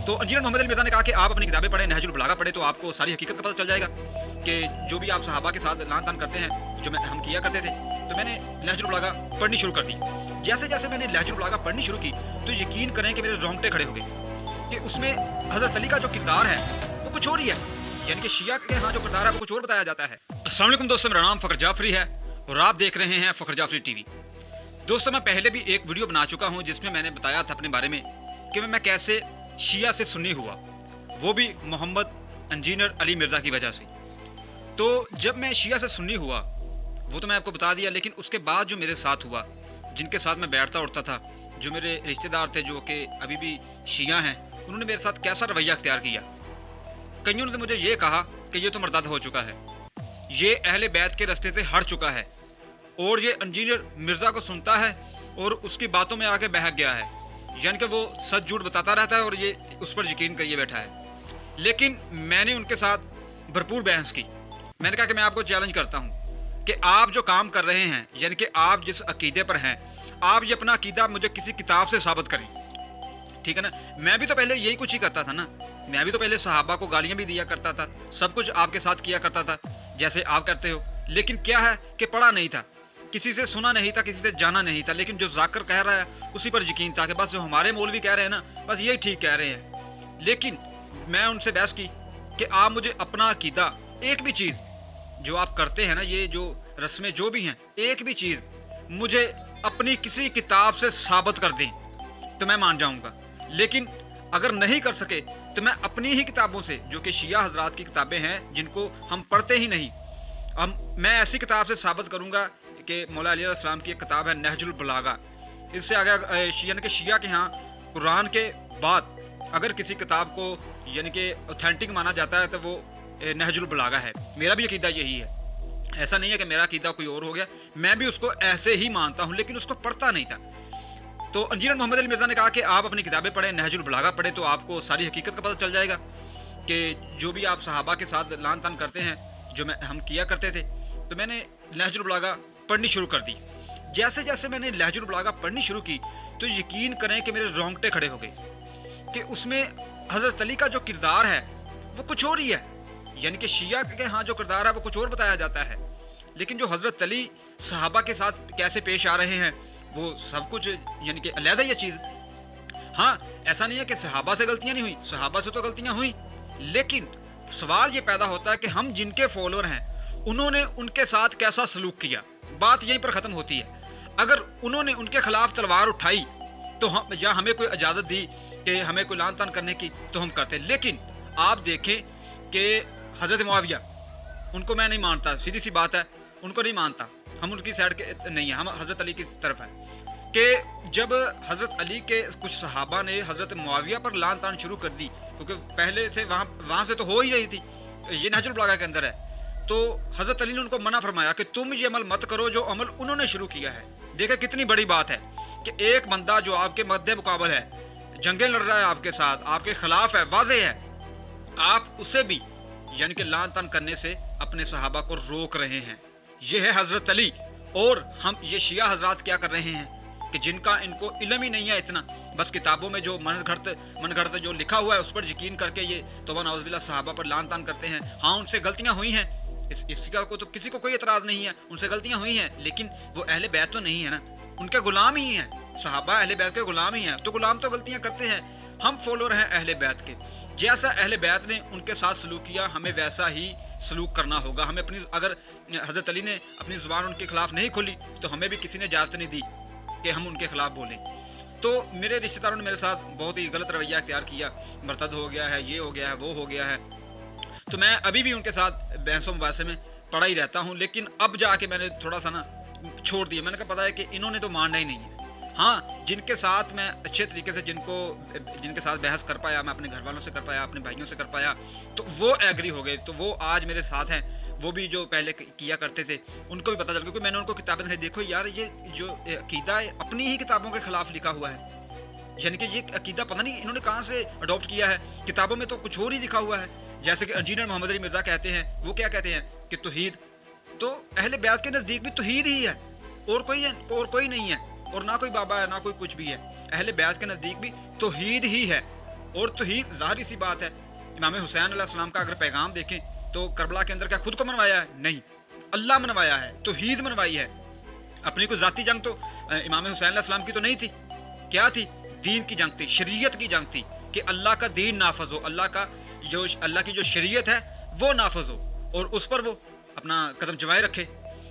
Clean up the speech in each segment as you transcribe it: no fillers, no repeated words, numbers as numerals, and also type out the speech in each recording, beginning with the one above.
तो इंजीनियर मोहम्मद अली मिर्ज़ा ने कहा कि आप अपनी किताबें पढ़ें, नहजुल बलागा पढ़ें, तो आपको सारी हकीकत का पता चल जाएगा कि जो भी आप सहाबा के साथ लान तान करते हैं, जो हम किया करते थे। तो मैंने नहजुल बलागा पढ़नी शुरू कर दी। जैसे जैसे मैंने नहजुल बलागा पढ़नी शुरू की तो यकीन करें कि मेरे रोंगटे खड़े हो गए कि उसमें हज़रत अली का जो किरदार है वो कुछ और ही है, यानी कि शिया के यहाँ जो किरदार है वो कुछ और बताया जाता है। अस्सलाम वालेकुम दोस्तों, मेरा नाम फ़खर जाफरी है और आप देख रहे हैं फ़खर जाफरी टीवी। दोस्तों, मैं पहले भी एक वीडियो बना चुका हूँ जिसमें मैंने बताया था अपने बारे में कि मैं कैसे शिया से सुन्नी हुआ, वो भी मोहम्मद इंजीनियर अली मिर्ज़ा की वजह से। तो जब मैं शिया से सुन्नी हुआ वो तो मैं आपको बता दिया, लेकिन उसके बाद जो मेरे साथ हुआ, जिनके साथ मैं बैठता उठता था, जो मेरे रिश्तेदार थे जो कि अभी भी शिया हैं, उन्होंने मेरे साथ कैसा रवैया अख्तियार किया। कईयों ने तो मुझे ये कहा कि ये तो मर्दाद हो चुका है, ये अहले बैत के रास्ते से हट चुका है और ये इंजीनियर मिर्ज़ा को सुनता है और उसकी बातों में आके बहक गया है, यानी कि वो सच झूठ बताता रहता है और ये उस पर यकीन करिए बैठा है। लेकिन मैंने उनके साथ भरपूर बहस की। मैंने कहा कि मैं आपको चैलेंज करता हूँ कि आप जो काम कर रहे हैं, यानी कि आप जिस अकीदे पर हैं, आप ये अपना अकीदा मुझे किसी किताब से साबित करें, ठीक है ना। मैं भी तो पहले यही कुछ ही करता था ना, मैं भी तो पहले सहाबा को गालियाँ भी दिया करता था, सब कुछ आपके साथ किया करता था जैसे आप करते हो। लेकिन क्या है कि पढ़ा नहीं था, किसी से सुना नहीं था, किसी से जाना नहीं था, लेकिन जो जाकर कह रहा है उसी पर यकीन था कि बस जो हमारे मौलवी कह रहे हैं ना, बस यही ठीक कह रहे हैं। लेकिन मैं उनसे बहस की कि आप मुझे अपना अकीदा, एक भी चीज़ जो आप करते हैं ना, ये जो रस्में जो भी हैं, एक भी चीज़ मुझे अपनी किसी किताब से साबित कर दें तो मैं मान जाऊँगा। लेकिन अगर नहीं कर सके तो मैं अपनी ही किताबों से, जो कि शिया हजरात की किताबें हैं जिनको हम पढ़ते ही नहीं, मैं ऐसी किताब से साबित करूँगा कि मौला अली अलैहिस्सलाम की एक किताब है नहजुल बलागा। इससे आगे यानी कि शिया के यहाँ कुरान के बाद अगर किसी किताब को यानी कि ऑथेंटिक माना जाता है तो वो नहजुल बलागा है। मेरा भी अकीदा यही है, ऐसा नहीं है कि मेरा अकीदा कोई और हो गया, मैं भी उसको ऐसे ही मानता हूँ, लेकिन उसको पढ़ता नहीं था। तो इंजीनियर मोहम्मद अली मिर्ज़ा ने कहा कि आप अपनी किताबें पढ़ें, नहजुल बलागा पढ़ें, तो आपको सारी हकीकत का पता चल जाएगा कि जो भी आप सहाबा के साथ लान तान करते हैं, जो हम किया करते थे। तो मैंने नहजुल बलागा पढ़नी शुरू कर दी। जैसे जैसे मैंने नहजुल बलागा पढ़नी शुरू की तो यकीन करें कि मेरे रोंगटे खड़े हो गए कि उसमें हज़रत अली का जो किरदार है वो कुछ और ही है, यानी कि शिया के यहाँ जो किरदार है वो कुछ और बताया जाता है, लेकिन जो हज़रत अली सहाबा के साथ कैसे पेश आ रहे हैं वो सब कुछ यानी कि अलहदा ही चीज़। हाँ, ऐसा नहीं है कि सहाबा से गलतियाँ नहीं हुई, सहाबा से तो गलतियाँ हुई, लेकिन सवाल ये पैदा होता है कि हम जिनके फॉलोअर हैं उन्होंने उनके साथ कैसा सलूक किया, बात यहीं पर ख़त्म होती है। अगर उन्होंने उनके खिलाफ तलवार उठाई तो हम, या हमें कोई इजाज़त दी कि हमें कोई लान तान करने की, तो हम करते। लेकिन आप देखें कि हज़रत मुआविया, उनको मैं नहीं मानता, सीधी सी बात है, उनको नहीं मानता, हम उनकी साइड के नहीं हैं, हम हज़रत अली की तरफ हैं। कि जब हज़रत अली के कुछ सहाबा ने हज़रत मुआविया पर लान तान शुरू कर दी, क्योंकि पहले से वहाँ से तो हो ही रही थी, ये नहजुल बलागा के अंदर है, तो हज़रत अली ने उनको मना फरमाया कि तुम ये अमल मत करो जो अमल उन्होंने शुरू किया है। देखिए कितनी बड़ी बात है कि एक बंदा जो आपके मद्दे मुकाबल है, जंगें लड़ रहा है आपके साथ, आपके खिलाफ है, वाज़े है, आप उसे भी यानी कि लान तान करने से अपने सहाबा को रोक रहे हैं। ये है हज़रत अली। और हम ये शिया हजरात क्या कर रहे हैं कि जिनका इनको इल्म ही नहीं है इतना, बस किताबों में जो मन घड़त जो लिखा हुआ है उस पर यकीन करके ये तौबा नाउज़ुबिल्लाह सहाबा पर लान तान करते हैं। हाँ, उनसे गलतियाँ हुई हैं, इसका को तो किसी को कोई एतराज़ नहीं है, उनसे गलतियाँ हुई हैं, लेकिन वो अहले बैत तो नहीं है ना, उनके गुलाम ही हैं, सहाबा अहले बैत के गुलाम ही हैं। तो गुलाम तो गलतियाँ करते हैं, हम फॉलोअर हैं अहले बैत के। जैसा अहले बैत ने उनके साथ सलूक किया, हमें वैसा ही सलूक करना होगा। हमें अपनी, अगर हज़रत अली ने अपनी ज़ुबान उनके खिलाफ नहीं खोली तो हमें भी किसी ने इजाज़त नहीं दी कि हम उनके खिलाफ बोलें। तो मेरे रिश्तेदारों ने मेरे साथ बहुत ही गलत रवैया अख्तियार किया, मरतद हो गया है, ये हो गया है, वो हो गया है। तो मैं अभी भी उनके साथ बहसों मुबासे में पड़ा ही रहता हूँ, लेकिन अब जाके मैंने थोड़ा सा ना छोड़ दिया। मैंने कहा पता है कि इन्होंने तो मानना ही नहीं है। हाँ, जिनके साथ मैं अच्छे तरीके से जिनके साथ बहस कर पाया, मैं अपने घर वालों से कर पाया, अपने भाइयों से कर पाया, तो वो एग्री हो गए, तो वो आज मेरे साथ हैं। वो भी जो पहले किया करते थे उनको भी पता चल, क्योंकि मैंने उनको किताबें दिखाई, देखो यार ये जो अकीदा है अपनी ही किताबों के खिलाफ लिखा हुआ है, यानी कि ये अकीदा पता नहीं इन्होंने कहाँ से अडॉप्ट किया है, किताबों में तो कुछ और ही लिखा हुआ है। जैसे कि इंजीनियर मोहम्मद अली मिर्ज़ा कहते हैं, वो क्या कहते हैं कि तौहीद, तो अहले बैत के नज़दीक भी तौहीद ही है, और कोई नहीं है, और ना कोई बाबा है, ना कोई कुछ भी है। अहले बैत के नज़दीक भी तौहीद ही है। اور توحید ظاہری سی بات ہے، امام حسین علیہ السلام کا اگر پیغام دیکھیں تو کربلا کے اندر کیا خود کو منوایا ہے؟ نہیں، اللہ منوایا ہے، توحید منوائی ہے۔ اپنی کوئی ذاتی جنگ تو امام حسین علیہ السلام کی تو نہیں تھی، کیا تھی؟ دین کی جنگ تھی، شریعت کی جنگ تھی، کہ اللہ کا دین نافذ ہو، اللہ کی جو شریعت ہے وہ نافذ ہو، اور اس پر وہ اپنا قدم جمائے رکھے۔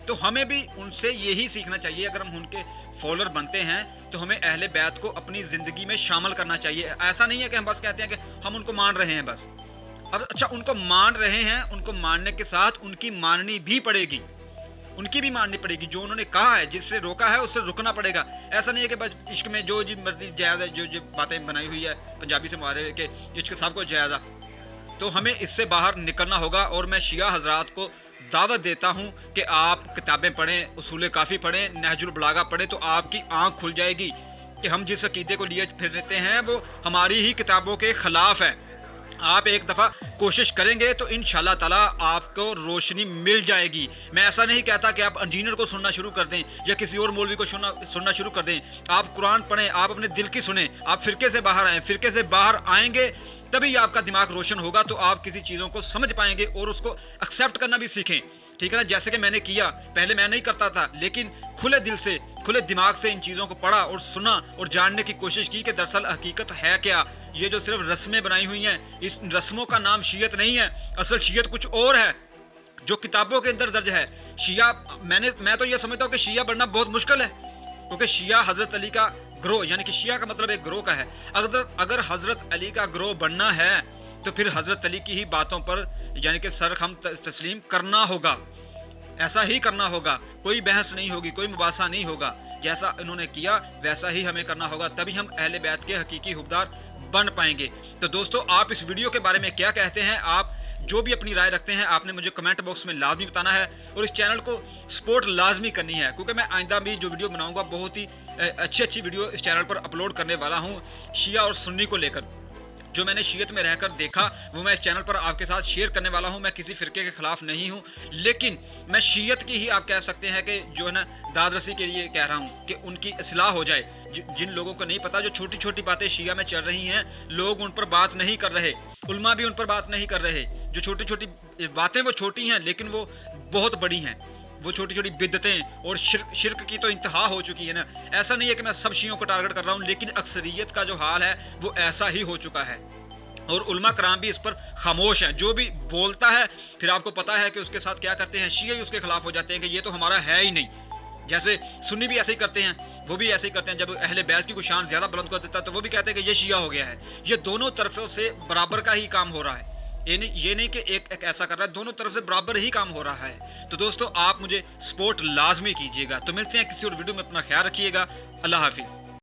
تو ہمیں بھی ان سے یہی سیکھنا چاہیے، اگر ہم ان کے فالوور بنتے ہیں تو ہمیں اہل بیت کو اپنی زندگی میں شامل کرنا چاہیے۔ ایسا نہیں ہے کہ ہم بس کہتے ہیں کہ ہم ان کو مان رہے ہیں بس۔ اب اچھا، ان کو مان رہے ہیں، ان کو ماننے کے ساتھ ان کی ماننی بھی پڑے گی، ان کی بھی ماننی پڑے گی۔ جو انہوں نے کہا ہے، جس سے روکا ہے، اس سے رکنا پڑے گا۔ ایسا نہیں ہے کہ بس عشق میں جو جی مرضی جائز ہے، جو باتیں بنائی ہوئی ہے پنجابی سے مارے کہ عشق سب کو جائز ہے، تو ہمیں اس سے باہر نکلنا ہوگا۔ اور میں شیعہ حضرات کو دعوت دیتا ہوں کہ آپ کتابیں پڑھیں، اصول کافی پڑھیں، نہج البلاغہ پڑھیں، تو آپ کی آنکھ کھل جائے گی کہ ہم جس عقیدے کو لیے پھرتے ہیں وہ ہماری ہی کتابوں کے خلاف ہے۔ آپ ایک دفعہ کوشش کریں گے تو انشاءاللہ تعالیٰ آپ کو روشنی مل جائے گی۔ میں ایسا نہیں کہتا کہ آپ انجینئر کو سننا شروع کر دیں یا کسی اور مولوی کو سننا شروع کر دیں۔ آپ قرآن پڑھیں، آپ اپنے دل کی سنیں، آپ فرقے سے باہر آئیں، فرقے سے باہر آئیں گے تبھی آپ کا دماغ روشن ہوگا، تو آپ کسی چیزوں کو سمجھ پائیں گے اور اس کو ایکسیپٹ کرنا بھی سیکھیں، ٹھیک ہے نا؟ جیسے کہ میں نے کیا، پہلے میں نہیں کرتا تھا، لیکن کھلے دل سے، کھلے دماغ سے ان چیزوں کو پڑھا اور سنا اور جاننے کی کوشش کی کہ دراصل حقیقت ہے کیا۔ یہ جو صرف رسمیں بنائی ہوئی ہیں، اس رسموں کا نام شیعت نہیں ہے، اصل شیعت کچھ اور ہے جو کتابوں کے اندر درج ہے۔ شیعہ میں تو یہ سمجھتا ہوں کہ شیعہ بننا بہت مشکل ہے، کیونکہ شیعہ حضرت علی کا گروہ، یعنی کہ شیعہ کا مطلب ایک گروہ کا ہے۔ اگر حضرت علی کا گروہ بننا ہے تو پھر حضرت علی کی ہی باتوں پر یعنی کہ سر ہم تسلیم کرنا ہوگا، ایسا ہی کرنا ہوگا، کوئی بحث نہیں ہوگی، کوئی مباحثہ نہیں ہوگا۔ جیسا انہوں نے کیا ویسا ہی ہمیں کرنا ہوگا، تبھی ہم اہل بیت کے حقیقی حبدار بن پائیں گے۔ تو دوستو، آپ اس ویڈیو کے بارے میں کیا کہتے ہیں؟ آپ جو بھی اپنی رائے رکھتے ہیں آپ نے مجھے کمنٹ باکس میں لازمی بتانا ہے، اور اس چینل کو سپورٹ لازمی کرنی ہے، کیونکہ میں آئندہ بھی جو ویڈیو بناؤں گا بہت ہی اچھی ویڈیو اس چینل پر اپلوڈ کرنے والا ہوں، شیعہ اور سنی کو لے کر۔ جو میں نے شیعت میں رہ کر دیکھا وہ میں اس چینل پر آپ کے ساتھ شیئر کرنے والا ہوں۔ میں کسی فرقے کے خلاف نہیں ہوں، لیکن میں شیعت کی ہی آپ کہہ سکتے ہیں کہ جو ہے نا داد رسی کے لیے کہہ رہا ہوں کہ ان کی اصلاح ہو جائے۔ جن لوگوں کو نہیں پتا، جو چھوٹی چھوٹی باتیں شیعہ میں چل رہی ہیں، لوگ ان پر بات نہیں کر رہے، علماء بھی ان پر بات نہیں کر رہے۔ جو چھوٹی چھوٹی باتیں وہ چھوٹی ہیں لیکن وہ بہت بڑی ہیں، وہ چھوٹی چھوٹی بدعتیں اور شرک کی تو انتہا ہو چکی ہے نا۔ ایسا نہیں ہے کہ میں سب شیعوں کو ٹارگٹ کر رہا ہوں، لیکن اکثریت کا جو حال ہے وہ ایسا ہی ہو چکا ہے، اور علماء کرام بھی اس پر خاموش ہیں۔ جو بھی بولتا ہے پھر آپ کو پتا ہے کہ اس کے ساتھ کیا کرتے ہیں، شیعہ ہی اس کے خلاف ہو جاتے ہیں کہ یہ تو ہمارا ہے ہی نہیں۔ جیسے سنی بھی ایسے ہی کرتے ہیں، وہ بھی ایسے ہی کرتے ہیں، جب اہل بیت کی کوئی شان زیادہ بلند کر دیتا ہے تو وہ بھی کہتے ہیں کہ یہ شیعہ ہو گیا ہے۔ یہ دونوں طرفوں سے برابر کا ہی کام ہو رہا ہے، یہ نہیں کہ ایک ایسا کر رہا ہے، دونوں طرف سے برابر ہی کام ہو رہا ہے۔ تو دوستو، آپ مجھے سپورٹ لازمی کیجیے گا۔ تو ملتے ہیں کسی اور ویڈیو میں، اپنا خیال رکھیے گا، اللہ حافظ۔